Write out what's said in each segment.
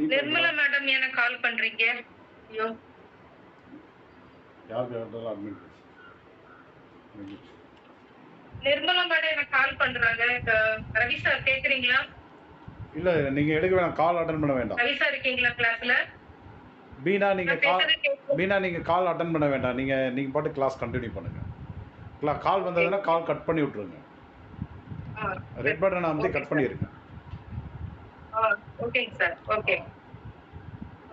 Nirmala madam எனக்கு கால் பண்றீங்க? ஐயோ, யாருக்கு இருந்தாலும் அட்மிட் நிர்மலா மேடம் எனக்கு கால் பண்றாங்க. ரவி சார் கேக்குறீங்களா? இல்லை, நீங்கள் எடுக்க வேணாம், கால் அட்டன் பண்ண வேண்டாம். ரவி சார் இருக்கீங்களா கிளாஸ்ல? பீனா, நீங்கள் கால் அட்டன் பண்ண வேண்டாம். நீங்கள் பாட்டு கிளாஸ் கண்டினியூ பண்ணுங்கள். கால் வந்ததுன்னா கால் கட் பண்ணி விட்ருங்க. ரெட் பட்டன் அமைத்து கட் பண்ணிடுங்க. ஓகேங்க சார். Okay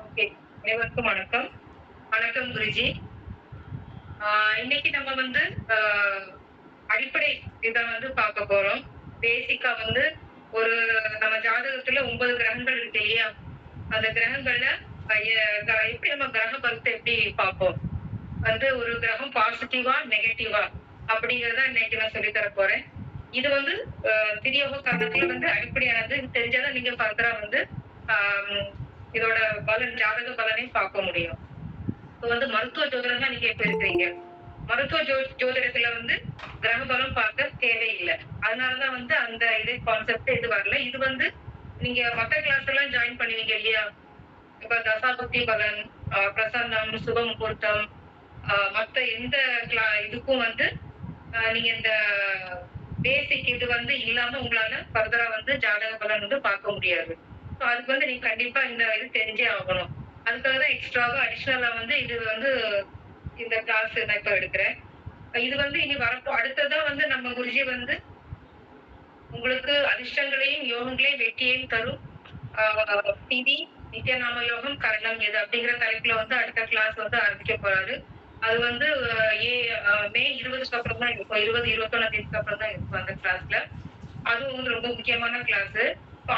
okay. அனைவருக்கும் வணக்கம். வணக்கம் குருஜி. இன்னைக்கு நம்ம வந்து அடிப்படை இதை வந்து பார்க்க போறோம். பேசிக்கா வந்து ஒரு நம்ம ஜாதகத்துல 9 கிரகங்கள் இருக்கு இல்லையா? அந்த கிரகங்கள்ல எப்படி நம்ம கிரக பலத்தை எப்படி பார்ப்போம், வந்து ஒரு கிரகம் பாசிட்டிவா நெகட்டிவா அப்படிங்கறத இன்னைக்கு நான் சொல்லி தர போறேன். இது வந்து திரியோக கரணத்துல வந்து அடிப்படையானது. இது தெரிஞ்சாதான் நீங்க ஃபர்தரா வந்து இதோட பலன், ஜாதக பலனையும் பார்க்க முடியும். இப்போ வந்து மருத்துவ ஜோதிடம் தான் நீங்க இப்ப இருக்கிறீங்க. மருத்துவ ஜோதிடத்துல வந்து கிரக பலம் பார்க்க தேவையில்லை. அதனாலதான் வந்து அந்த இதே கான்செப்ட் இது வரல. இது வந்து நீங்க மத்த கிளாஸ் எல்லாம் ஜாயின் பண்ணுவீங்க இல்லையா? இப்ப தசாபுத்தி பலன், பிரசன்னம், சுப முகூர்த்தம், மத்த எந்த இதுக்கும் வந்து நீங்க இந்த பேசிக் இது வந்து இல்லாம உங்களால ஃபர்தரா வந்து ஜாதக பலன் வந்து பார்க்க முடியாது. ஸோ அதுக்கு வந்து நீங்க கண்டிப்பா இந்த இது தெரிஞ்சே ஆகணும். அதுக்காக தான் எக்ஸ்ட்ராவா அடிஷனலா வந்து இது வந்து இந்த கிளாஸ் நான் இப்ப எடுக்கிறேன். இது வந்து இனி வரப்போ அடுத்ததா வந்து நம்ம குருஜி வந்து உங்களுக்கு அதிர்ஷ்டங்களையும் யோகங்களையும் வெற்றியையும் தரும் திதி நித்தியநாம யோகம் கரணம் எது அப்படிங்கிற தலைப்புல வந்து அடுத்த கிளாஸ் வந்து ஆரம்பிக்க போறாரு. அது வந்து மே 20க்கு அப்புறம் தான் இருக்கும். 20-21 அப்புறம் தான் இருக்கும் அந்த கிளாஸ்ல. அதுவும் வந்து ரொம்ப முக்கியமான கிளாஸ்.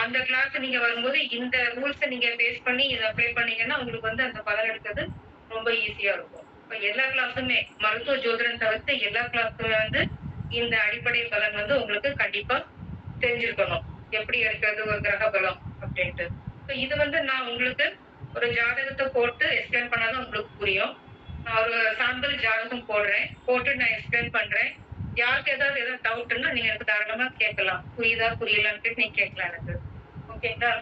அந்த கிளாஸ் நீங்க வரும்போது இந்த ரூல்ஸை நீங்க பேஸ் பண்ணி இதை அப்ளை பண்ணீங்கன்னா உங்களுக்கு வந்து அந்த பலன் எடுக்கிறது ரொம்ப ஈஸியா இருக்கும். இப்ப எல்லா கிளாஸுமே மருத்துவ ஜோதிடம் தவிர்த்து எல்லா கிளாஸுமே வந்து இந்த அடிப்படை பலன் வந்து உங்களுக்கு கண்டிப்பா தெரிஞ்சிருக்கணும், எப்படி இருக்கிறது ஒரு கிரக பலம் அப்படின்ட்டு. இது வந்து நான் உங்களுக்கு ஒரு ஜாதகத்தை போட்டு எக்ஸ்பிளைன் பண்ணாதான் உங்களுக்கு புரியும். நான் ஒரு சாம்பிள் ஜாதகம் போட்டு நான் எக்ஸ்பிளைன் பண்றேன். யாருக்கு ஏதாவது டவுட்னா நீங்க எனக்கு தாராளமா கேட்கலாம். புரியுதா புரியலான்னு நீங்க கேட்கலாம் எனக்கு. ஓகேங்களா?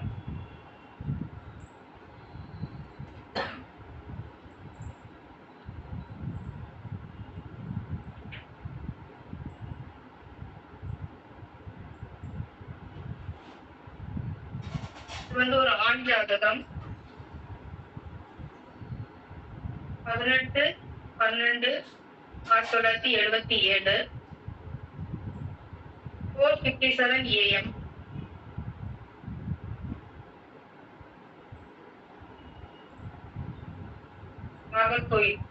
இது வந்து ஒரு ஆண் ஜாதகம். 18/12/1977 4:57 AM. நாகர்கோயில்.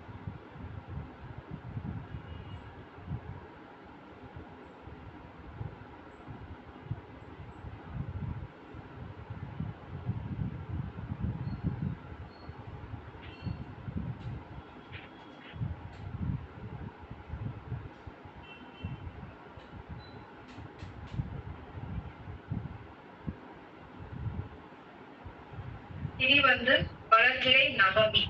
திதி வந்து வளர்கிளை நவமி.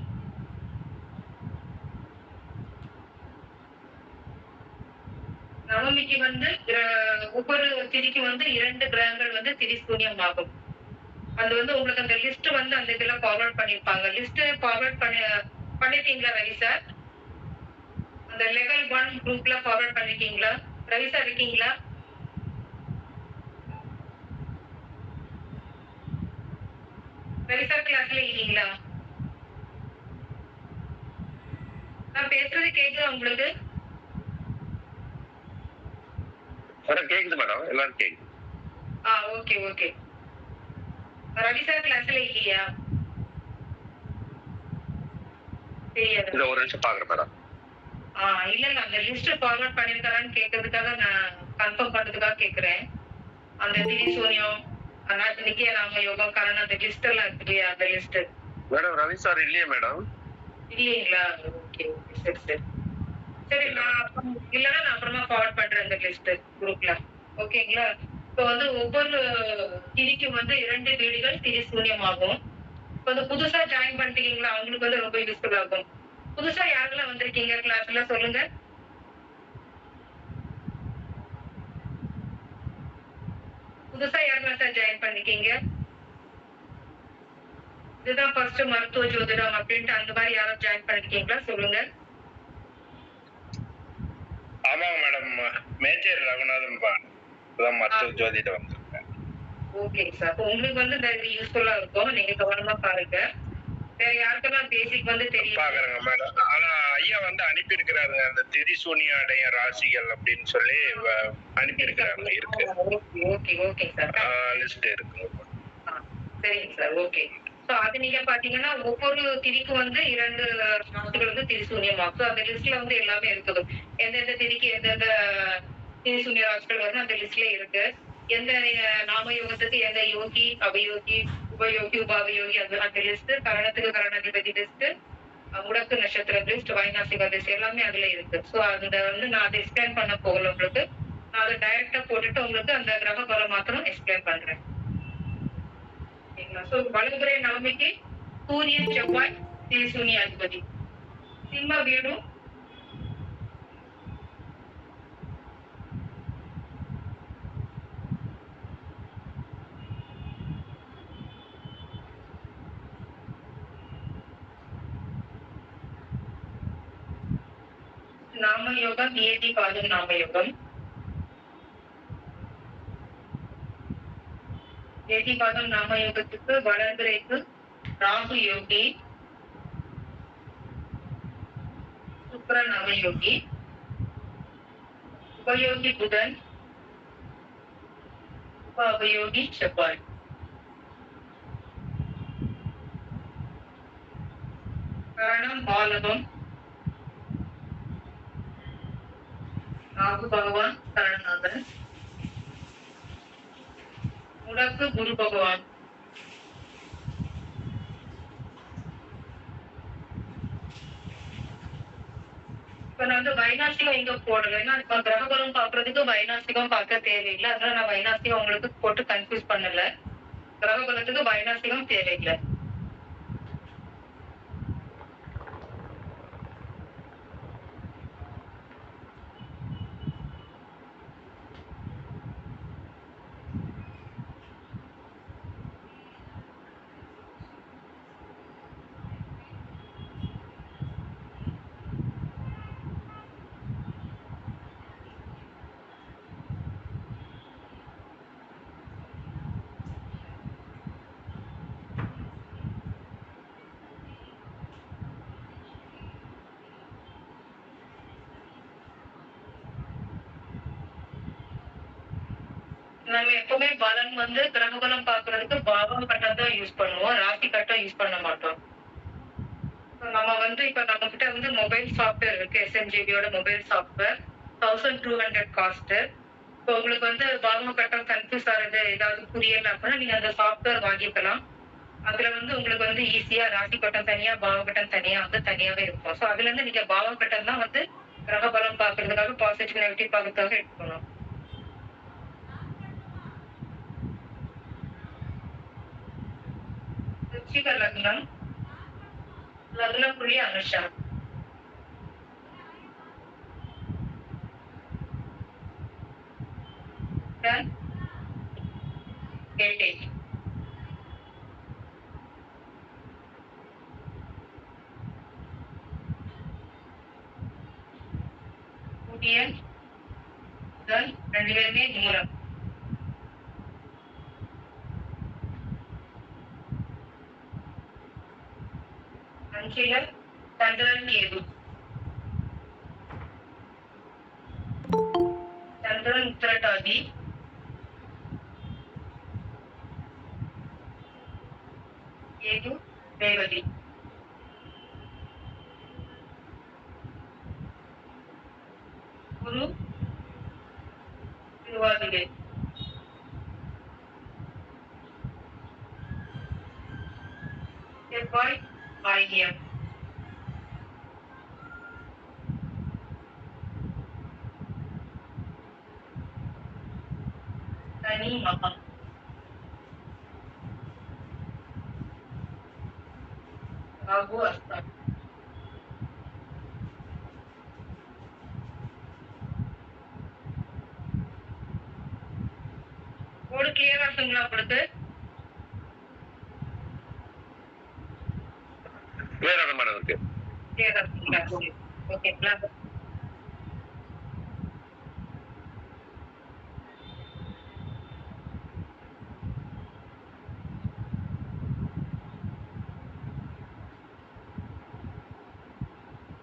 நவமிக்கு வந்து ஒவ்வொரு திதிக்கு வந்து 2 கிரகங்கள் வந்து திதி சூன்யம் ஆகும். அது வந்து உங்களுக்கு அந்த லிஸ்ட் வந்து அந்த இதுல ஃபார்வர்ட் பண்ணிருப்பாங்க. லிஸ்ட் ஃபார்வர்ட் பண்ணிட்டீங்களா ரவி சார்? அந்த லெவல் 1 குரூப்ல ஃபார்வர்ட் பண்ணிட்டீங்களா? ரவி சார் இருக்கீங்களா? ரவி சார் கிளாஸ்ல இருக்கீங்களா? நான் பேசுறது கேக்குதா உங்களுக்கு? கேக்குது மேடம், எல்லாரும் கேக்குது. Okay okay. ரவி சார் கிளாஸ்ல இல்லையா? தெரியாது. ஒரு நிமிஷம் பாக்குறேன் மேடம். இல்ல அந்த லிஸ்ட் ஃபார்வர்ட் பண்ணிருக்காரான்னு கேக்குறதுக்காக நான் கன்ஃபார்ம் பண்றதுக்காக கேக்குறேன். அந்த திதி சூன்யம், நித்திய நாம யோகம் கரணம், அந்த லிஸ்ட் எல்லாம் இருக்கு இல்லையா? அந்த லிஸ்ட். மேடம் ரவி சார் இல்லையே மேடம். இல்லீங்களா? ஓகே ஓகே, சரி சரி சரி. நான் இல்லைன்னா நான் அப்புறமா ஃபார்வர்ட் பண்றேன் அந்த லிஸ்ட் குரூப்ல. ஓகேங்களா? இப்போ வந்து ஒவ்வொரு திதிக்கும் வந்து 2 வீடுகள் திதி சூன்யமாகும். இப்போ வந்து புதுசா ஜாயின் பண்ணிட்டீங்களா, அவங்களுக்கு வந்து ரொம்ப யூஸ்ஃபுல் ஆகும். புதுசா யாரெல்லாம் வந்திருக்கீங்க கிளாஸ்ல சொல்லுங்க. புதுசா யாரெல்லாம் சார் ஜாயின் பண்ணிருக்கீங்க? இதுதான் ஃபர்ஸ்ட் மருத்துவ ஜோதிடம் அப்படின்ட்டு அந்த மாதிரி யாரும் ஜாயின் பண்ணிருக்கீங்களா? சொல்லுங்க. ஆமாங்க மேடம். மேஜர் ரகுநாதன் இப்பதான் மருத்துவ ஜோதிடம் வந்திருக்கேன். Okay sir. உங்களுக்கு வந்து இந்த இது யூஸ்ஃபுல்லா இருக்கும். நீங்க கவனமா பாருங்க. வேற யாருக்கெல்லாம் பேசிக் வந்து தெரியும்? பாக்குறேங்க மேடம். ஆனா ஐயா வந்து அனுப்பி அந்த திரிசூனிய அடைய ராசிகள் அப்படின்னு சொல்லி அனுப்பி இருக்கு. Okay okay sir. லிஸ்ட் இருக்கு. சரிங்க சார். ஓகே. சோ அது நீங்க பாத்தீங்கன்னா ஒவ்வொரு திதிக்கும் வந்து 2 ராசிகள் வந்து திரிசூன்யமாகும். சோ அந்த லிஸ்ட்ல வந்து எல்லாமே இருக்குது. எந்தெந்த திதிக்கு எந்தெந்த திரிசூன்ய ராசிகள் வருது அந்த லிஸ்ட்ல இருக்கு. எந்த நாம யோகத்துக்கு எந்த யோகி, அவயோகி, உபயோகி, உபாவயோகி அந்த லிஸ்ட், கரணத்துக்கு கரணாதிபதி லிஸ்ட், முடக்கு நட்சத்திர லிஸ்ட், வைநாசிக லிஸ்ட் எல்லாமே அதுல இருக்கு. சோ அந்த வந்து நான் அதை எக்ஸ்பிளைன் பண்ண போகல உங்களுக்கு. நான் அதை டைரக்டா போட்டுட்டு உங்களுக்கு அந்த கிரக பலம் மாத்திரம் எக்ஸ்பிளைன் பண்றேன். சோ வளர்பிறை நவமிக்கு சூரியன், செவ்வாய், திரிசூன்ய அதிபதி. சிம்ம வீடும் நாமயோகம், நியதி பாதம் நாமயோகம். நியதி பாதம் நாமயோகத்துக்கு வளர்பிறைக்கு ராகு யோகி, சுக்கிரன் அவயோகி, உபயோகி புதன், உப அவயோகி செவ்வாய். கரணம் பாலகம், ராகு பகவான் கரணநாதன். முடக்கு குரு பகவான். இப்ப நான் வந்து வைநாசிகம் எங்க போடல. ஏன்னா இப்ப கிரகபலம் பாக்குறதுக்கு வைநாசிகம் பார்க்க தேவையில்லை. அதனால நான் வைநாசிகம் உங்களுக்கு போட்டு கன்ஃபியூஸ் பண்ணல. கிரகபலத்துக்கு வைநாசிகம் தேவையில்லை. நம்ம எப்பவுமே பலன் வந்து கிரகபலம் பாக்குறதுக்கு பாவம் கட்டம் தான் யூஸ் பண்ணுவோம். ராசி கட்டம் யூஸ் பண்ண மாட்டோம். நம்ம வந்து இப்ப நம்ம கிட்ட வந்து மொபைல் சாஃப்ட்வேர் இருக்கு. SMJBயோட மொபைல் சாஃப்ட்வேர் 1200 காஸ்ட். இப்போ உங்களுக்கு வந்து பாவம் கட்டம் கன்ஃபியூஸ் ஆகுது, ஏதாவது புரியல அப்படின்னா நீங்க அந்த சாஃப்ட்வேர் வாங்கிக்கலாம். அதுல வந்து உங்களுக்கு வந்து ஈஸியா ராசி கட்டம் தனியா, பாவ கட்டம் தனியா வந்து தனியாவே இருக்கும். சோ அதுல இருந்து நீங்க பாவ கட்டம் தான் வந்து கிரகபலம் பாக்குறதுக்காக, பாசிட்டிவ் நெகட்டிவ் பாக்குறதுக்காக எடுக்கணும். விருச்சிக லக்னம், லக்ன புள்ளி அனுஷம். கேட்டை. சூரியன், புதன் 2 பேருமே மூலம். அஞ்சில சந்திரன் கேது. சந்திரன் உத்திரட்டாதி. கேது ரேவதி. குரு திருவாதிரை. செவ்வாய் ஆயில்யம். சனி மகம். ராகு அஸ்தம். கோடு கிளியரா இருக்குங்களா உங்களுக்கு? இருக்கு. கிளியரா இருக்குங்களா? ஓகேங்களா?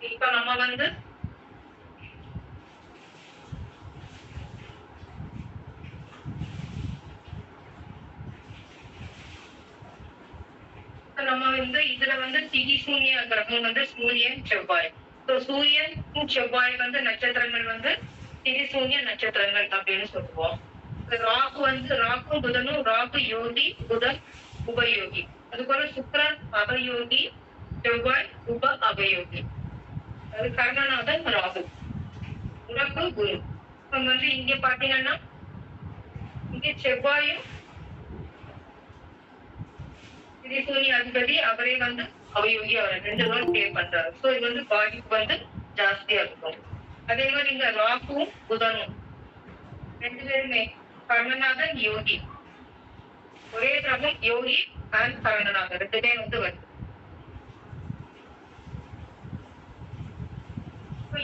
இப்ப நம்ம வந்து இதுல வந்து திதி சூன்ய கிரகம் வந்து சூரியன் செவ்வாய். சூரியன் செவ்வாய் வந்து நட்சத்திரங்கள் வந்து திதி சூன்ய நட்சத்திரங்கள் அப்படின்னு சொல்லுவோம். ராகு வந்து ராகு புதனும், ராகு யோகி, புதன் உபயோகி. அதுபோல சுக்கிரன் அபயோகி, செவ்வாய் உப அபயோகி. அது கர்ணநாதன் ராகு, உனக்கு குரு. இப்ப வந்து இங்க பாத்தீங்கன்னா இங்க செவ்வாயும் திரிசூனி அதிபதி அவரே வந்து அவயோகி, அவரை 2 ரோல் பிளே பண்றாரு. சோ இது வந்து பாதிப்பு வந்து ஜாஸ்தியா இருக்கும். அதே மாதிரி இங்க ராகுவும் புதனும் 2 பேருமே கர்ணநாதன் யோகி, ஒரே கிரகம் யோகி அண்ட் கர்ணநாதன் 2 பேர் வந்து வருது.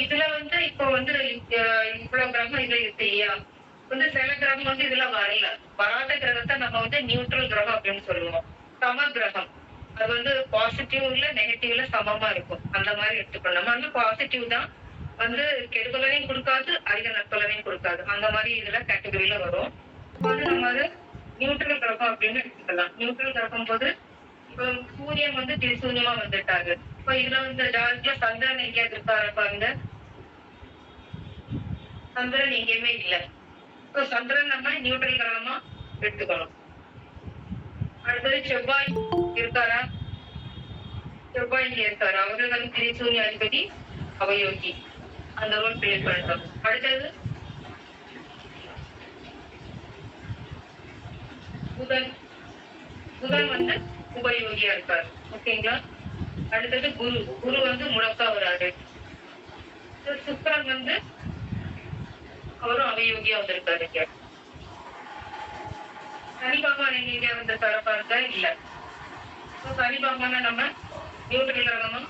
இதுல வந்து இப்போ வந்து இவ்வளவு கிரகம் இதுல இருக்கு இல்லையா, வந்து சில கிரகம் வந்து இதுல வரல. வராத கிரகத்தை நம்ம வந்து நியூட்ரல் கிரகம் அப்படின்னு சொல்லுவோம். சம கிரகம், அது வந்து பாசிட்டிவ்ல நெகட்டிவ்ல சமமா இருக்கும். அந்த மாதிரி எடுத்துக்கணும். நம்ம வந்து பாசிட்டிவ் தான், வந்து கெடுதலையும் கொடுக்காது, அதிக நற்பலனையும் கொடுக்காது. அந்த மாதிரி இதுல கேட்டகரியில வரும். இப்போ வந்து நம்ம வந்து நியூட்ரல் கிரகம் அப்படின்னு எடுத்துக்கலாம். நியூட்ரல் கிரகம் போது இப்போ சூரியன் வந்து திரிசூன்யமா வந்துட்டாரு. இப்போ இதுல வந்து ஜாதகத்துல சந்திரன் எங்கேயாவது இருக்காரு பாருங்க, சந்திரன் எங்கேயுமே இல்லை. இப்போ சந்திரன் நம்ம நியூட்ரல் கிரகமா எடுத்துக்கணும். அடுத்தது செவ்வாய் இருக்காரா, செவ்வாய் இங்க இருக்காரு, அவரு வந்து திரிசூன்ய அதிபதி அவயோகி, அந்த ரோல் பிளே பண்ணிட்டோம். அடுத்தது புதன், புதன் வந்து உபயோகியா இருக்காரு. ஓகேங்களா? அடுத்தது குரு, குரு வந்து முடக்கா வராரு. சுக்கிரன் வந்து அவரும் அவயோகியா வந்திருக்காரு. இங்க சனி பகவான் எங்க வந்து தரப்பாருக்கா இல்ல. சனி பகவான நம்ம நியூட்ரல் கிரகமா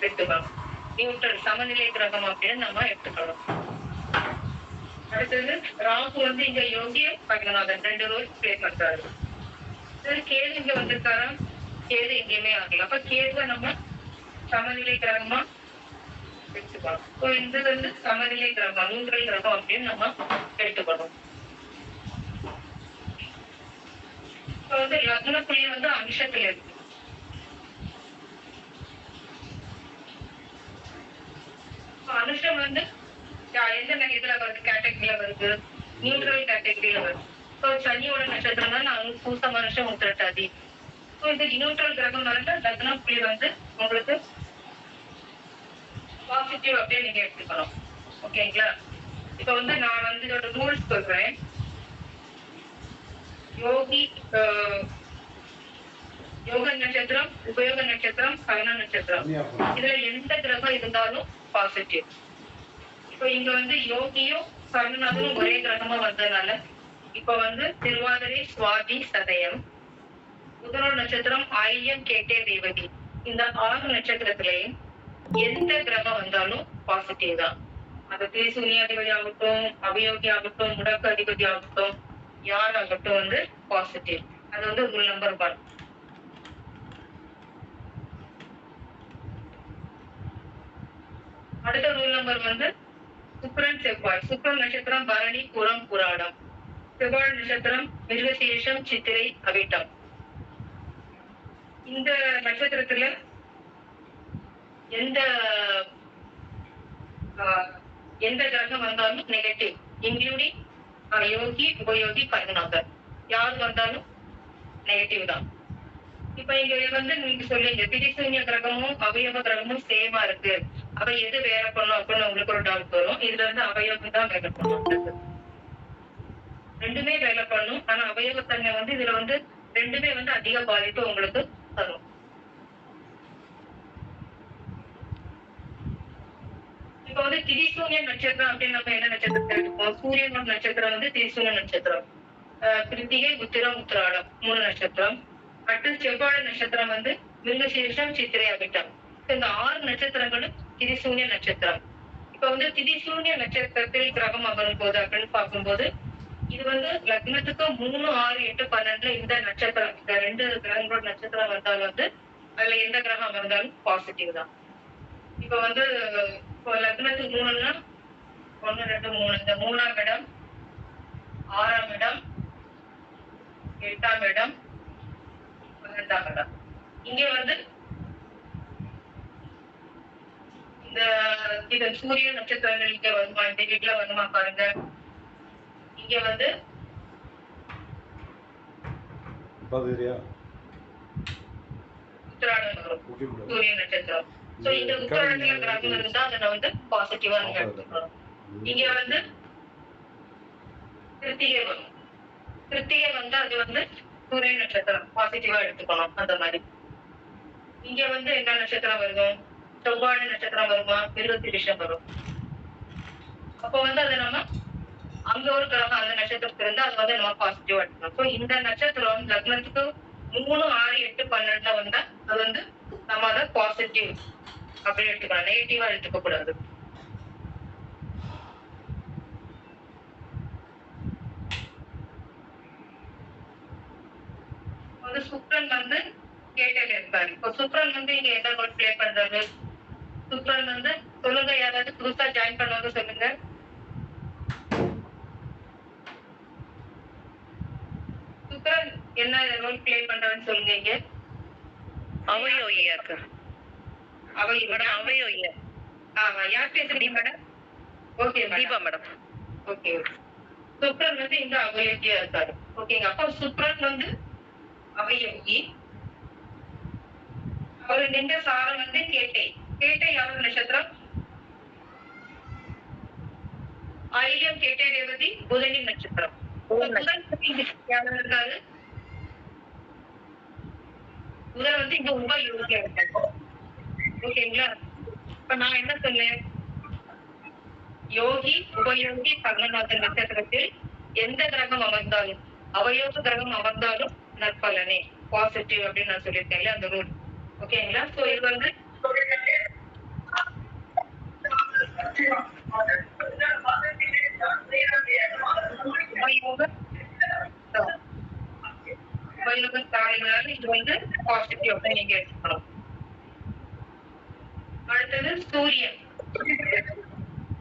எடுத்துக்கணும். நியூட்ரல் சமநிலை கிரகம் அப்படின்னு நம்ம எடுத்துக்கணும். அடுத்தது ராகு வந்து இங்க யோகிய கர்ணநாதன் 2 ரோல் பிளே பண்றாரு. கேது இங்க வந்திருக்காரா, கேது எங்கேயுமே ஆகல. அப்ப கேதுவை நம்ம சமநிலை கிரகமா எடுத்துக்கணும். இது வந்து சமநிலை கிரகம், நியூட்ரல் கிரகம் அப்படின்னு நம்ம எடுத்துக்கணும். இப்ப வந்து லக்ன புள்ளி வந்து அம்சத்துல இருக்கு. அனுஷம் வந்து எந்த இதுல வருது, கேட்டகரியில வருது, நியூட்ரல் கேட்டகரியில வருது. சனியோட நட்சத்திரம் தான் நான் பூசம் வருஷம் உத்திரட்டாதி. இந்த நியூட்ரல் கிரகம் வந்து லக்ன புள்ளி வந்து உங்களுக்கு பாசிட்டிவ் அப்படியே நீங்க எடுத்துக்கணும். ஓகேங்களா? இப்ப வந்து நான் வந்து இதோட ரூல்ஸ் சொல்றேன். யோகி, யோக நட்சத்திரம், உபயோக நட்சத்திரம், கர்ண நட்சத்திரம், இதுல எந்த கிரகம் இருந்தாலும் பாசிட்டிவ். இப்போ இங்க வந்து யோகியும் கர்ணநாதனும் ஒரே கிரகமா வந்ததுனால இப்ப வந்து திருவாதிரை, சுவாதி, சதயம், புதனோட நட்சத்திரம், ஆயில்யம், கேட்டே, ரேவதி, இந்த 6 நட்சத்திரத்திலையும் எந்த கிரகம் வந்தாலும் பாசிட்டிவ் தான். அது திரிசூன்யாதிபதி ஆகட்டும், அபயோகி ஆகட்டும், முடக்கு அதிபதி ஆகட்டும், யார் ஆகட்டும் வந்து பாசிட்டிவ். அது வந்து ரூல் நம்பர் 1. அடுத்த ரூல் நம்பர் வந்து சுக்கிரன், செவ்வாய். சுக்கிரன் நட்சத்திரம் பரணி, புறம், புராடம். செவ்வாய் நட்சத்திரம் மிருகசீரிஷம், சித்திரை, அவிட்டம். இந்த நட்சத்திரத்துல எந்த கிரகம் வந்தாலும் நெகட்டிவ், இன்க்ளூடிங் யோகி, உபயோகி, கர்ணநாதன், யார் வந்தாலும் நெகட்டிவ் தான். இப்ப இங்க வந்து நீங்க சொல்லுங்க, திரிசூன்ய கிரகமும் அவயவ கிரகமும் சேமா இருக்கு, அவ எது வேலை பண்ணும் அப்படின்னு உங்களுக்கு ஒரு டவுட் வரும். இதுல வந்து அவயவம் தான் வேலை பண்ணும். 2மே வேலை பண்ணும். ஆனா அவயவத்தன்மை வந்து இதுல வந்து 2மே வந்து அதிக பாதிப்பு உங்களுக்கு தரும். இப்ப வந்து திரிசூன்ய நட்சத்திரம் அப்படின்னு நம்ம என்ன நட்சத்திரத்தை எடுப்போம்? சூரியனோட நட்சத்திரம் வந்து திரிசூன்ய நட்சத்திரம். கிருத்திகை, உத்திரம், உத்திராடம் 3 நட்சத்திரம். அடுத்து செவ்வாழை நட்சத்திரம் வந்து மிருகசீரிஷம், சித்திரை, அவிட்டம். இந்த 6 நட்சத்திரங்களும் திரிசூன்ய நட்சத்திரம். இப்ப வந்து திரிசூன்ய நட்சத்திரத்தில் கிரகம் அமரும் போது அப்படின்னு பார்க்கும்போது இது வந்து லக்னத்துக்கு 3, 6, 8, 12 இந்த நட்சத்திரம் இந்த 2 கிரகங்களோட நட்சத்திரம் வந்தால் வந்து அதுல எந்த கிரகம் அமர்ந்தாலும் பாசிட்டிவ் தான். இப்ப வந்து இப்போ லக்னத்துக்கு 3ன்னா 1, 2, 3 இந்த 3ஆம் இடம், 6ஆம் இடம், 8ஆம் இடம், 12ஆம் இடம். இங்க வந்து இந்த இது சூரிய நட்சத்திரங்கள் இங்க வருமா, இந்த வீட்டுல வருமா பாருங்க. இங்க வந்து உத்திராடம் வரும் சூரிய நட்சத்திரம். சோ இந்த உத்திராடத்துல கிரகம் இருந்தா அதுல வந்து பாசிட்டிவா நீங்க எடுத்துக்கணும். இங்க வந்து கிருத்திகை வரும். கிருத்திகை வந்து அது வந்து சூரிய நட்சத்திரம் பாசிட்டிவா எடுத்துக்கணும். அந்த மாதிரி இங்க வந்து என்ன நட்சத்திரம் வருவோம், செவ்வாழை நட்சத்திரம் வருமா, மிருகசீரிஷம் வரும். அப்ப வந்து அதை நம்ம அங்க ஒரு கிரகம் அந்த நட்சத்திரத்துல இருந்தா அது வந்து நம்ம பாசிட்டிவா எடுக்கணும். ஸோ இந்த நட்சத்திரம் லக்னத்துக்கு 3, 6, 8, 12 வந்தா அது வந்து நம்ம அதை பாசிட்டிவ் அப்படி எடுத்துக்கலாம், நெகட்டிவா எடுத்துக்க கூடாது. வந்து சுக்ரன் வந்து கேட்டல இருக்காரு. இப்போ சுக்ரன் வந்து இங்க என்ன ரோல் பிளே பண்றாரு? சுக்ரன் வந்து சொல்லுங்க, யாராவது புதுசா ஜாயின் பண்ணவங்க சொல்லுங்க. சுக்ரன் என்ன ரோல் பிளே பண்றாருன்னு சொல்லுங்க. இங்க அவயோகியாக்கு அவயோகியா. யார் பேசுறீங்க madam? Okay Deepa madam. Okay. Sukran வந்து இங்க அவயோகியா இருக்காரு. ஓகேங்க. அப்ப சுக்ரன் வந்து அவயோகி. அவரு நின்ற சாரம் வந்து கேட்டை. கேட்டை யாரோட நட்சத்திரம்? ஆயில்யம், கேட்டை, ரேவதி, புதனின் நட்சத்திரம். புதன் யாரும் இருக்காரு? புதன் வந்து இங்க உபயோகியா இருக்காரு. ஓகேங்களா? இப்ப நான் என்ன சொன்னேன், யோகி, உபயோகி, கர்ணநாதன் நட்சத்திரத்தில் எந்த கிரகம் அமர்ந்தாலும் அவயோக கிரகம் அமர்ந்தாலும் நற்பலனே, பாசிட்டிவ் அப்படின்னு நான் சொல்லியிருக்கேன் அந்த ரூல். ஓகேங்களா? சோ இது வந்து இது வந்து பாசிட்டிவ் அப்படின்னு நீங்க எடுத்துக்கணும். அடுத்தது சூரியன்.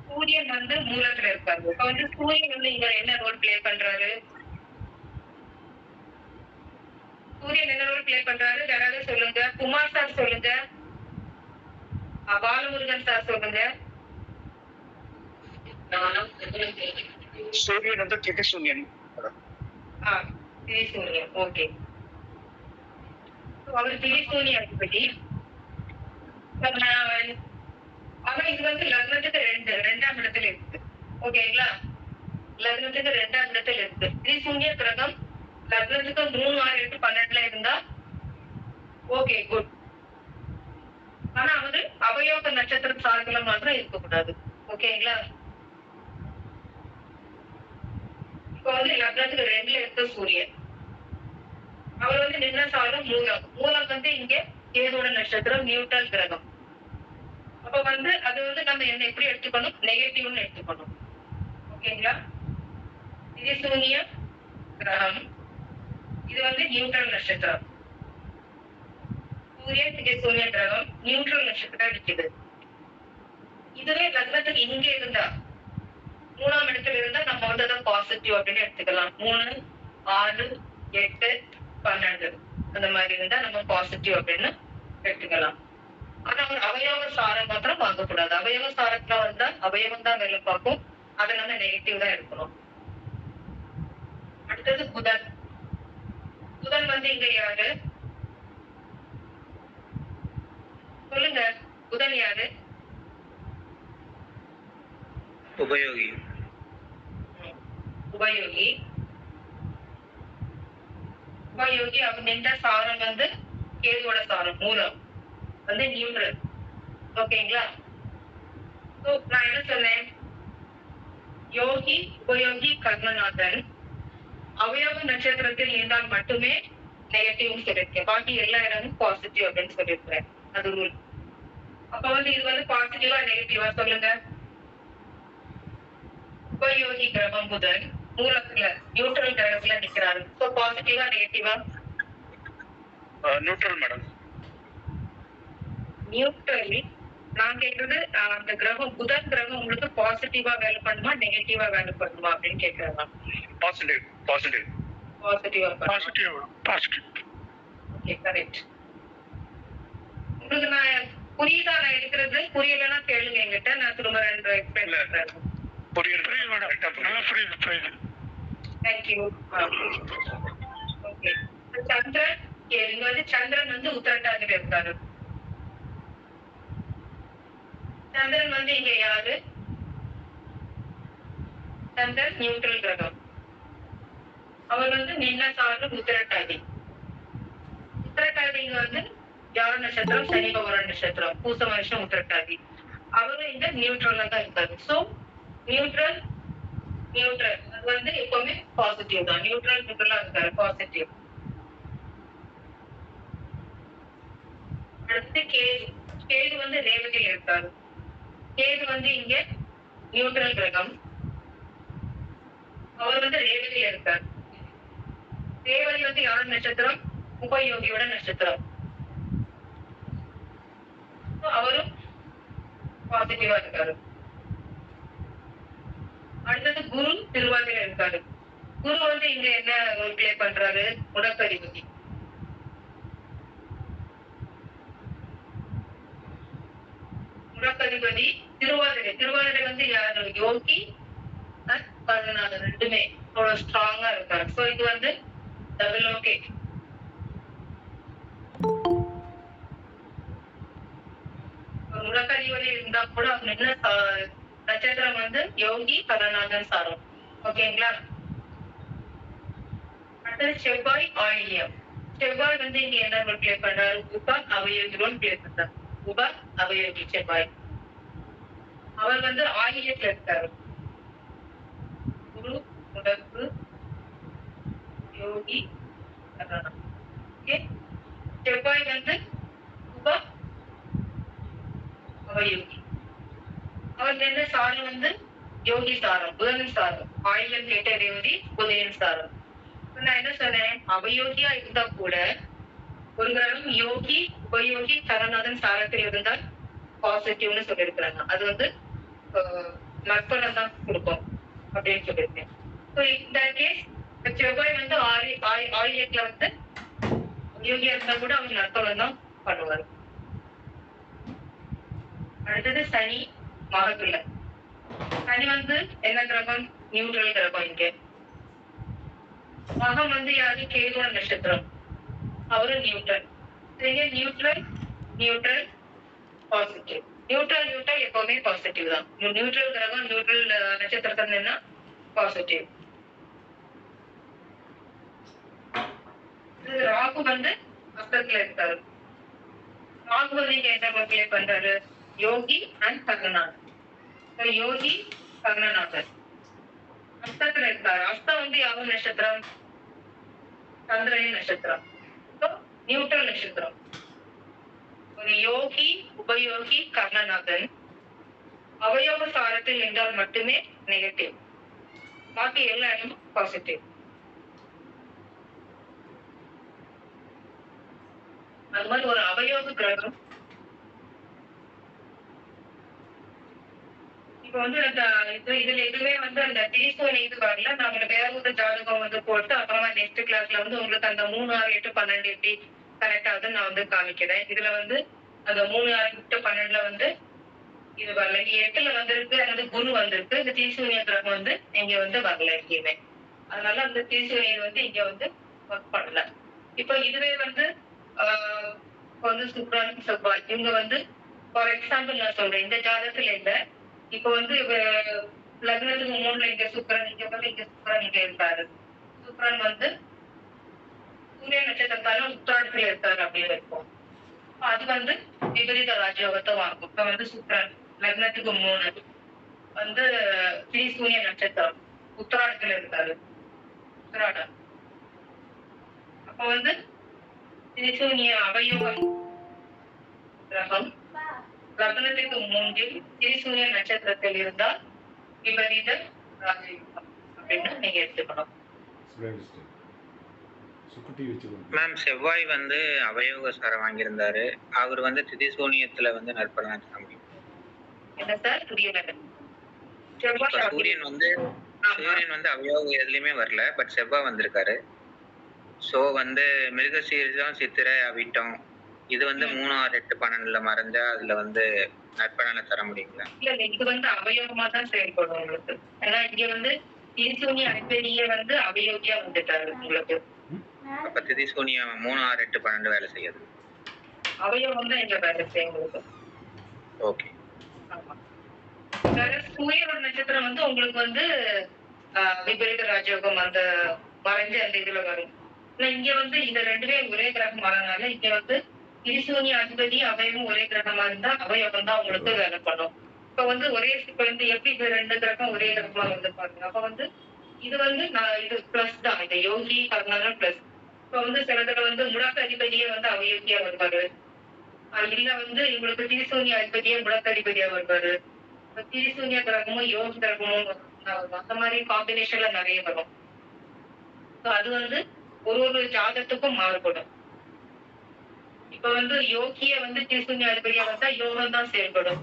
சூரியன் வந்து மூலத்துல இருக்காரு. இப்ப வந்து சூரியன் வந்து இங்க என்ன ரோல் பிளே பண்றாரு? சூரியன் என்ன ரோல் பிளே பண்றாரு? யாராவது சொல்லுங்க. குமார் சார் சொல்லுங்க, பாலமுருகன் சார் சொல்லுங்க. சூரியன் வந்து திரிசூன்யன். திரிசூன்யம். ஓகே. அவர் திரிசூன்ய அதிபதி. ஆனா இது வந்து லக்னத்துக்கு 2ஆம் இடத்துல இருக்கு. ஓகேங்களா? லக்னத்துக்கு 2ஆம் இடத்துல இருக்கு. திரிசூன்ய கிரகம் லக்னத்துக்கு 3, 6, 8, 12 இருந்தா ஓகே குட். ஆனா அவரு அவயோக நட்சத்திர சார்களை மாத்திரம் இருக்கக்கூடாது. ஓகேங்களா? இப்ப வந்து லக்னத்துக்கு 2ல இருக்க சூரியன், அவர் வந்து நின்ன சாரம் மூலம். மூலம் வந்து இங்க கேதுவோட நட்சத்திரம், நியூட்ரல் கிரகம். அப்ப வந்து அது வந்து நம்ம என்ன எப்படி எடுத்துக்கணும், நெகட்டிவ்னு எடுத்துக்கணும். ஓகேங்களா? இது சூரிய கிரகம், இது வந்து நியூட்ரல் நட்சத்திரம். சூரியன் இது சூரிய கிரகம் நியூட்ரல் நட்சத்திரம் இருக்குது. இதுவே லக்னத்துக்கு இங்க இருந்தா 3ஆம் இடத்துல இருந்தா நம்ம வந்து அதை பாசிட்டிவ் அப்படின்னு எடுத்துக்கலாம். 3, 6, 8, 12 அந்த மாதிரி இருந்தா நம்ம பாசிட்டிவ் அப்படின்னு எடுத்துக்கலாம். ஆனா அவர் அவயவ சாரம் மாத்திரம் வாங்கக்கூடாது. அவயவ சாரத்துல வந்தா அவயவம் தான் வேலை பார்க்கும், அதை நம்ம நெகட்டிவ் தான் எடுக்கணும். அடுத்தது புதன். புதன் வந்து இங்க யாரு சொல்லுங்க? புதன் யாரு? உபயோகி. உபயோகி. உபயோகி அவர் நின்ற சாரம் வந்து கேதுவோட சாரம், மூலம் வந்து நியூட்ரல். ஓகேங்களா? நான் என்ன சொன்னேன், யோகி, உபயோகி, கர்மநாதன் அவயோக நட்சத்திரத்தில் இருந்தால் மட்டுமே நெகட்டிவ் சொல்லியிருக்கேன். பாக்கி எல்லா இடமும் பாசிட்டிவ் அப்படின்னு சொல்லியிருக்கிறேன். அது ரூல். அப்ப வந்து இது வந்து பாசிட்டிவா நெகட்டிவா சொல்லுங்க. உபயோகி கிரகம் புதன் மூலத்துல நியூட்ரல் கிரகத்துல நிக்கிறாரு. சோ பாசிட்டிவா நெகட்டிவா? Neutral madam. நியூட்ரல். நான் கேக்குறது அந்த கிரகம் புதன் கிரகம் உங்களுக்கு பாசிட்டிவா வேலை பண்ணுமா நெகட்டிவா வேலை பண்ணுமா அப்படின்னு கேக்குறேன். பாசிட்டிவ் பாசிட்டிவ் பாசிட்டிவா பாசிட்டிவ் பாசிட்டிவ். Okay correct. உங்களுக்கு நான் புரியுதா நான் எடுக்கிறது? புரியலன்னா கேளுங்க என்கிட்ட, நான் திரும்ப ரெண்டு எக்ஸ்பிளைன் பண்றேன். புரியுது மேடம், நல்லா புரியுது. தேங்க்யூ. ஓகே சந்திரன், இங்க வந்து சந்திரன் வந்து உத்திரட்டாதியில இருக்காரு. சந்திரன் வந்து இங்க யாரு? சந்திரன் நியூட்ரல் கிரகம். அவர் வந்து நின்ன சார்பு உத்திரட்டாதி. உத்திரட்டாதிங்க வந்து யார நட்சத்திரம்? சனி பகவான் நட்சத்திரம், பூச வருஷம் உத்திரட்டாதி. அவரும் இங்க நியூட்ரல்ல தான் இருக்காரு. சோ நியூட்ரல் நியூட்ரல் அது வந்து எப்பவுமே பாசிட்டிவ் தான். நியூட்ரல் நியூட்ரலா இருக்காரு, பாசிட்டிவ். அடுத்து கேது. கேது வந்து ரேவதியில இருக்காரு. கேது வந்து இங்க நியூட்ரல் கிரகம். அவர் வந்து ரேவதியில இருக்காரு. ரேவதி வந்து யார நட்சத்திரம்? உபயோகியோட நட்சத்திரம். அவரும் பாசிட்டிவா இருக்காரு. அடுத்தது குரு திருவாதிரையில இருக்காரு. குரு வந்து இங்க என்ன ரோல் பிளே பண்றாரு? முடக்கதிபதி. முடக்கதிபதி திருவாதிரை. திருவாதிரை வந்து யாரு? யோகி கருணாகர், ரெண்டுமே ஸ்ட்ராங்கா இருக்காரு. சோ இது வந்து டபுள் ஓகே. முடக்கதிபதி இருந்தா கூட அவங்க என்ன நட்சத்திரம் வந்து யோகி கருணாகர் சாரம். ஓகேங்களா? அடுத்தது செவ்வாய் ஆயில்யம். செவ்வாய் வந்து இங்க என்ன ரோல் பிளே பண்றாரு? உப அவயோகி ரோல் பிளே பண்றாரு. உப அவயோகி செவ்வாய். அவர் வந்து ஆயில்யத்துல இருக்காரு. குரு முடக்கு யோகி கருணா. ஓகே, செவ்வாய் வந்து உப அவயோகி. அவர் என்ன சாரம் வந்து யோகி சாரம், புதன் சாரம். ஆயில்யம் கேட்ட ரேவதி புதையன் சாரம். நான் என்ன சொன்னேன்? அவயோகியா இருந்தா கூட ஒரு கிரகம் யோகி உபயோகி கருணாதன் சாரத்தில் இருந்தால் பாசிட்டிவ்னு சொல்லியிருக்கிறாங்க. அது வந்து நற்பலன் தான் கொடுக்கும் அப்படின்னு சொல்லியிருக்கேன். இந்த கேஸ் செவ்வாய் வந்து ஆயில்யத்துல வந்து யோகியா இருந்தா கூட அவங்க நற்பலன் தான் பண்ணுவாரு. அடுத்தது சனி மகத்துல. சனி வந்து என்ன கிரகம்? நியூட்ரல் கிரகம். இங்க மகம் வந்து யாரு? கேதுவ நட்சத்திரம். அவரு நியூட்ரல். இங்க neutral neutral positive. Neutral neutral எப்பவுமே பாசிட்டிவ் தான். நியூட்ரல் கிரகம் நியூட்ரல் நட்சத்திரத்துல நின்னா பாசிட்டிவ். ராகு வந்து அஸ்தத்துல இருக்காரு. ராகு வந்து இங்க என்ன பிளே பண்றாரு? யோகி அண்ட் கருணாகர். யோகி கருணாகர் அஸ்தத்துல இருக்காரு. அஸ்தம் வந்து யாரு நட்சத்திரம்? சந்திரனின் நட்சத்திரம். நியூட்ரல் நட்சத்திரம். ஒரு யோகி உபயோகி கர்ணநாதன் அவயோக சாரத்தில் என்றால் மட்டுமே நெகட்டிவ், பாக்கி எல்லா இடமும் பாசிட்டிவ். அது மாதிரி ஒரு அவயோக கிரகம் இப்ப வந்து இதுல எதுவுமே வந்து அந்த திரிசூனி இது வரல. நாங்க வேற ஒரு ஜாதகம் வந்து போட்டு அப்புறமா நெக்ஸ்ட் கிளாஸ்ல வந்து உங்களுக்கு அந்த 3, 6, 8, 12 எப்படி கரெக்ட் ஆகுதுன்னு நான் வந்து காமிக்கிறேன். இதுல வந்து அந்த 3, 6, 8, 12ல வந்து இது வரல. 8ல வந்திருக்கு, அல்லது குரு வந்திருக்கு. இந்த திரிசூனிய கிரகம் வந்து இங்க வந்து வரல எங்கேயுமே. அதனால அந்த திரிசூனியர் வந்து இங்க வந்து ஒர்க் பண்ணல. இப்ப இதுவே வந்து வந்து சுக்ரன் செவ்வாய் இவங்க வந்து ஃபார் எக்ஸாம்பிள் நான் சொல்றேன், இந்த ஜாதகத்துல இல்ல. இப்ப வந்து லக்னத்துக்கு 3ல இங்க சுக்ரன், இங்க வந்து இங்க சுக்ரன் இங்க இருக்காரு. சுக்ரன் வந்து சூரிய நட்சத்திரத்தால உத்திராடத்துல இருக்காரு அப்படின்னு இருக்கும். அது வந்து விபரீத ராஜயோகத்தை வாங்கும். இப்ப வந்து சுக்ரன் லக்னத்துக்கு 3 வந்து திரிசூனிய நட்சத்திரம் உத்திராடத்துல இருக்காரு. உத்திராடம் அப்ப வந்து திரிசூனிய அவயோகம் கிரகம் லக்னத்துக்கு 3ல் திரிசூன்ய நட்சத்திரத்தில் இருந்தால் விபரீத ராஜயோகம் அப்படின்னு நீங்க எடுத்துக்கணும். மேம் செவ்வாய் வந்து அவயோக சாரம் வாங்கியிருந்தாரு. அவர் வந்து திதிசூனியத்துல வந்து நற்பலன் தர முடியும். என்ன சார் புரியல? சூரியன் வந்து அவயோக எதுலயுமே வரல, பட் செவ்வாய் வந்திருக்காரு. சோ வந்து மிருகசீரிஷம், சித்திரை, அவிட்டம் இது வந்து 3, 6, 8, 12ல மறைஞ்சா அதுல வந்து நற்பலனை தர முடியுங்களா? இல்ல இது வந்து அவயோகமா தான் செயல்படும் உங்களுக்கு. ஏன்னா இங்க வந்து திரிசூன்ய அதிபதியே வந்து அவயோகியா வந்துட்டாரு உங்களுக்கு. அப்ப திதிசூனியம் 3, 6, 8, 12 வேலை செய்யாது. அவயோகம் தான் இங்க வேலை செய்யும் உங்களுக்கு. ஓகே. ஆமா. வேற சூரியனோட நட்சத்திரம் வந்து உங்களுக்கு வந்து விபரீத ராஜயோகம் அந்த மறைஞ்ச அந்த இதுல வரும். ஆனா இங்க வந்து இந்த ரெண்டுமே ஒரே கிரகம் வரனால இங்க வந்து திரிசூன்ய அதிபதி அவயமும் ஒரே கிரகமா இருந்தா அவயோகம் தான் உங்களுக்கு வேலை பண்ணும். இப்ப வந்து இப்ப வந்து எப்படி இது 2 கிரகம் ஒரே கிரகமா வந்து பாருங்க. அப்ப வந்து இது வந்து இது பிளஸ் தான். இந்த யோகி கர்ணன் பிளஸ். இப்ப வந்து சிலதுல வந்து முடக்க அதிபதியே வந்து அவயோகியா வருவாரு. இல்ல வந்து உங்களுக்கு திரிசூன்ய அதிபதியே முடக்க அதிபதியா வருவாரு. திரிசூன்ய கிரகமும் யோக கிரகமும் அந்த மாதிரி காம்பினேஷன்ல நிறைய வரும். அது வந்து ஒரு ஜாதகத்துக்கும் மாறுபடும். இப்ப வந்து யோகிய வந்து திரிசூன்ய அதிபதியா வந்தா யோகம் தான் செயல்படும்.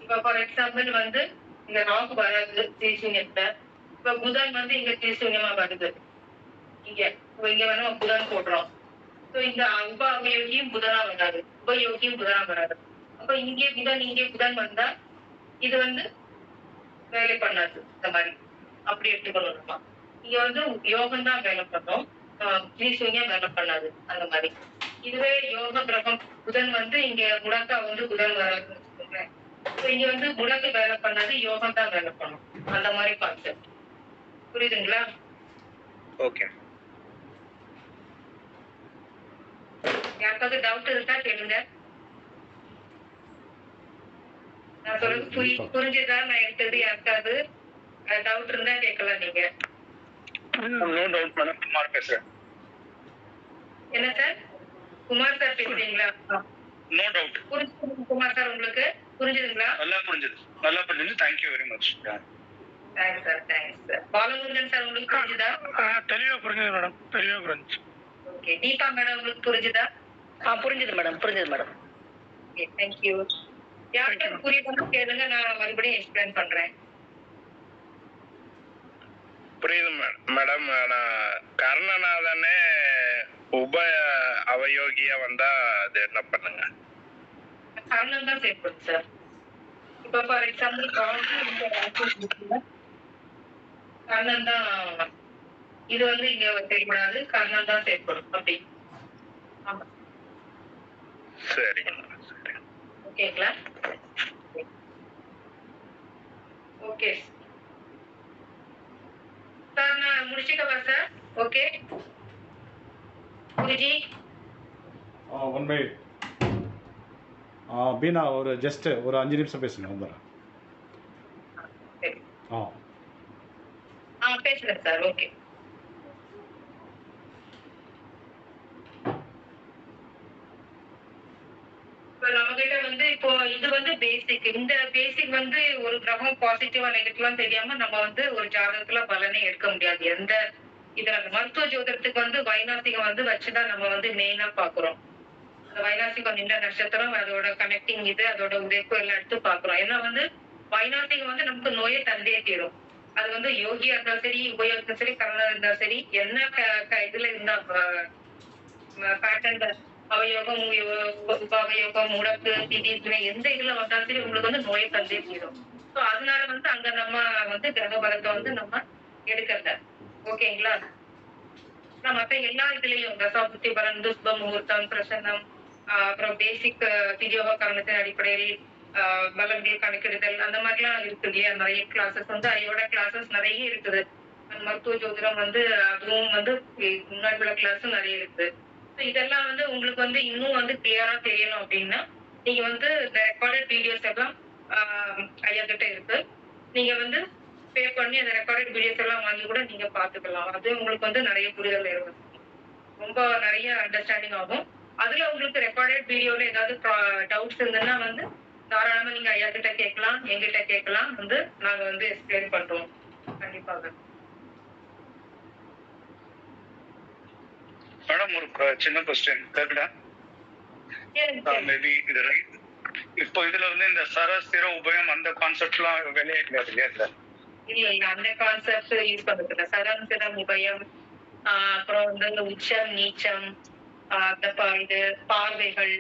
இப்ப ஃபார் எக்ஸாம்பிள் வந்து இங்க ராகு வராது திரிசூன்யத்துல. இப்ப புதன் வந்து இங்க திரிசூன்யமா வருது. இங்க வேணா புதன் போடுறோம். இந்த உப அவயோகியும் புதனா வராது, உபயோகியும் புதனா வராது. அப்ப இங்கே புதன் வந்தா இது வந்து வேலை பண்ணாது. இந்த மாதிரி அப்படி எடுத்துக்கணும். நம்ம இங்க வந்து யோகம் தான் வேலை பண்ணும், திரிசூன்யம் வேலை பண்ணாது அந்த மாதிரி. இதுவே யோக கிரகம் புதன் வந்து இங்க முடக்கா வந்து புதன் வராதுன்னு வச்சுக்கோங்களேன். இங்க வந்து முடக்கு வேலை பண்ணாது, யோகம் தான் வேலை பண்ணும். அந்த மாதிரி கான்செப்ட். புரியுதுங்களா? ஓகே. யாருக்காவது டவுட் இருக்கா கேளுங்க. நான் சொல்றது புரிஞ்சுதா? நான் எடுத்தது யாருக்காவது டவுட் இருந்தா கேட்கலாம் நீங்க. No doubt madam. குமார் பேசுறேன். என்ன சார்? குமார் சார் பேசுறீங்களா? No doubt. புரிஞ்சுது குமார் சார், உங்களுக்கு புரிஞ்சுதுங்களா? நல்லா புரிஞ்சுது. Thank you very much. Thanks sir. Balamurugan sir உங்களுக்கு புரிஞ்சுதா? தெளிவா புரிஞ்சுது மேடம். தெளிவா புரிஞ்சுச்சு. ஓகே. தீபா மேடம் உங்களுக்கு புரிஞ்சுதா? புரிஞ்சுது மேடம். Okay, thank you. யாருக்கும் புரியணும் கேளுங்க, நான் மறுபடியும் எக்ஸ்பிளைன் பண்றேன். புரியுது மேடம். நான் கர்ணநாதனே உப அவயோகியா வந்தா அது என்ன பண்ணுங்க? கர்ணன் தான் செயல்படும் சார். இப்ப ஃபார் எக்ஸாம்பிள் கர்ணன் தான் இது வந்து இங்க செயல்படாது, கர்ணன் தான் செயல்படும். அப்படி. ஆமா. சரிங்க. ஓகேங்களா? ஓகே சார், நான் முடிச்சுக்கவா sir? Okay Guruji. One minute. Beena ஒரு 5 நிமிஷம் பேசுங்க, வந்துடுறேன். பேசுறேன் சார். ஓகே. நம்ம கிட்ட வந்து இப்போ இது வந்து பேசிக். இந்த பேசிக் வந்து ஒரு கிரகம் பாசிட்டிவா நெகட்டிவா தெரியாம நம்ம வந்து ஒரு ஜாதகத்துல பலனே எடுக்க முடியாது. எந்த இதுல மருத்துவ ஜோதிடத்துக்கு வந்து வைநாசிகம் வந்து வச்சுதான் நம்ம வந்து மெயினா பாக்குறோம். அந்த வைநாசிகம் நின்ற நட்சத்திரம், அதோட கனெக்டிங் இது, அதோட உழைப்பு எல்லாம் எடுத்து பாக்குறோம். ஏன்னா வந்து வைநாசிகம் வந்து நமக்கு நோயை தந்தே தீரும். அது வந்து யோகியா இருந்தாலும் சரி, உபயோகத்தும் சரி, கர்ணா இருந்தாலும் சரி, என்ன இதுல இருந்தா பேட்டர்ன் அவயோகம், உபயோகம், முடக்கு, திடீர்னு எந்த இதுல வந்தாலும் சரி உங்களுக்கு வந்து நோயை தந்தே தீரும். ஸோ அதனால வந்து அங்க நம்ம வந்து கிரக பலத்தை வந்து நம்ம எடுக்கல. ஓகேங்களா? மற்ற எல்லா இதுலயும் தசாபுத்தி பலன், துஷ்ப முகூர்த்தம், பிரசன்னம், அப்புறம் பேசிக் திரியோக கரணத்தின் அடிப்படையில் பலன்கள் கணக்கிடுதல், அந்த மாதிரிலாம் இருக்கு இல்லையா? நிறைய கிளாஸஸ் வந்து ஐயோட கிளாஸஸ் நிறைய இருக்குது. மருத்துவ ஜோதிடம் வந்து அதுவும் வந்து முன்னாடி உள்ள கிளாஸும் நிறைய இருக்குது. இதெல்லாம் வந்து உங்களுக்கு வந்து இன்னும் வந்து கிளியரா தெரியணும் அப்படின்னா நீங்க வந்து இந்த ரெக்கார்டட் வீடியோஸ் எல்லாம் ஐயா கிட்ட இருக்கு. நீங்க வந்து பே பண்ணி அந்த ரெக்கார்டட் வீடியோஸ் எல்லாம் வாங்கி கூட நீங்க பாத்துக்கலாம். அது உங்களுக்கு வந்து நிறைய புரிதல் ஏற்படும், ரொம்ப நிறைய அண்டர்ஸ்டாண்டிங் ஆகும். அதுல உங்களுக்கு ரெக்கார்டட் வீடியோல ஏதாவது டவுட்ஸ் இருந்ததுன்னா வந்து தாராளமா நீங்க ஐயா கிட்ட கேட்கலாம், எங்கிட்ட கேட்கலாம். வந்து நாங்க வந்து எக்ஸ்பிளைன் பண்றோம் கண்டிப்பாக. மேடம் ஒரு சின்ன கொஸ்டின் கேக்குதா? மேபி இது ரைட். இப்போ இதுல வந்து இந்த சரஸ்திர உபயம் அந்த கான்செப்ட்லாம் வெளியே கிடையாது இல்லையா இதுல? இல்ல அந்த கான்செப்ட் யூஸ் பண்றது இல்ல. சரம் சிரம் உபயம், அப்புறம் வந்து இந்த உச்சம் நீச்சம், இது பார்வைகள்,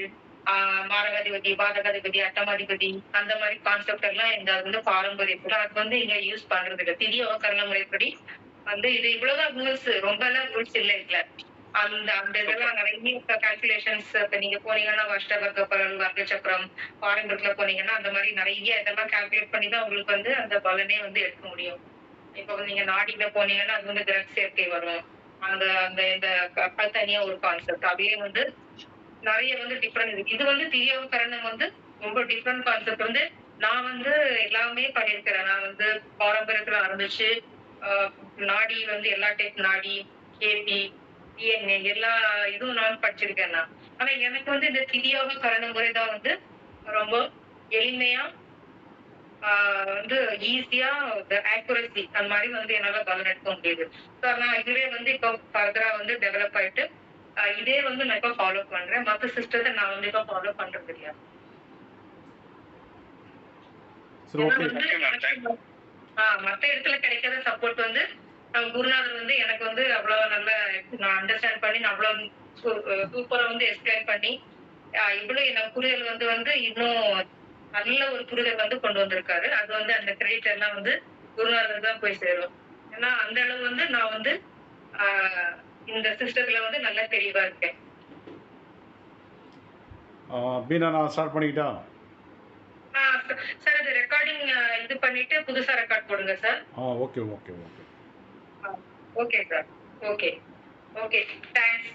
மாரகாதிபதி பாதகாதிபதி அட்டமாதிபதி அந்த மாதிரி கான்செப்ட் எல்லாம் இந்த வந்து பாரம்பரியத்துல அது வந்து இங்க யூஸ் பண்றது இல்ல. திரிய கர்ண முறைப்படி வந்து இது இவ்வளவுதான் ரூல்ஸ், ரொம்ப எல்லாம் ரூல்ஸ் இல்ல இதுல. அந்த அந்த இதெல்லாம் நிறைய கால்குலேஷன்ஸ். இப்ப நீங்க போனீங்கன்னா அஷ்டவர்க்க பலன், வர்க்க சக்கரம், பாரம்பரியத்துல போனீங்கன்னா அந்த மாதிரி நிறைய இதெல்லாம் கால்குலேட் பண்ணி தான் உங்களுக்கு வந்து அந்த பலனே வந்து எடுக்க முடியும். இப்ப வந்து நீங்க நாடியில போனீங்கன்னா அது வந்து கிரக சேர்க்கை வரும். அந்த அந்த இந்த தனியா ஒரு கான்செப்ட் அதுலயே வந்து நிறைய வந்து டிஃபரெண்ட் இருக்கு. இது வந்து திரியோகரணம் வந்து ரொம்ப டிஃபரெண்ட் கான்செப்ட். வந்து நான் வந்து எல்லாமே பண்ணியிருக்கிறேன். நான் வந்து பாரம்பரியத்துல ஆரம்பிச்சு நாடி வந்து எல்லா டைப் நாடி, கேபி, டிஎன்ஏ எல்லா இதுவும் நான் படிச்சிருக்கேன் நான். ஆனா எனக்கு வந்து இந்த திரியோகரண முறை தான் வந்து ரொம்ப எளிமையா வந்து ஈஸியா ஆக்குரசி அந்த மாதிரி வந்து என்னால பலன் எடுக்க முடியுது. ஸோ நான் இதுவே வந்து இப்போ ஃபர்தரா வந்து டெவலப் ஆயிட்டு இதே வந்து நான் இப்போ ஃபாலோ பண்றேன். மற்ற சிஸ்டத்தை நான் வந்து இப்போ ஃபாலோ பண்றது இல்லையா. மற்ற இடத்துல கிடைக்கிற சப்போர்ட் வந்து குருநாதர் வந்து எனக்கு வந்து அவ்வளவு நல்ல நான் அண்டர்ஸ்டாண்ட் பண்ணி நான் அவ்வளவு சூப்பரா வந்து எக்ஸ்பிளைன் பண்ணி இவ்வளவு எனக்கு புரிதல் வந்து வந்து இன்னும் நல்ல ஒரு புரிதல் வந்து கொண்டு வந்திருக்காரு. அது வந்து அந்த கிரெடிட் எல்லாம் வந்து குருநாதர் தான் போய் சேரும். ஏன்னா அந்த அளவு வந்து நான் வந்து இந்த சிஸ்டத்துல வந்து நல்லா தெளிவா இருக்கேன். பீனா நான் ஸ்டார்ட் பண்ணிக்கிட்டா? சார் இது ரெக்கார்டிங் இது பண்ணிட்டு புதுசா ரெக்கார்ட் போடுங்க sir. Okay okay okay okay sir. Okay okay thanks.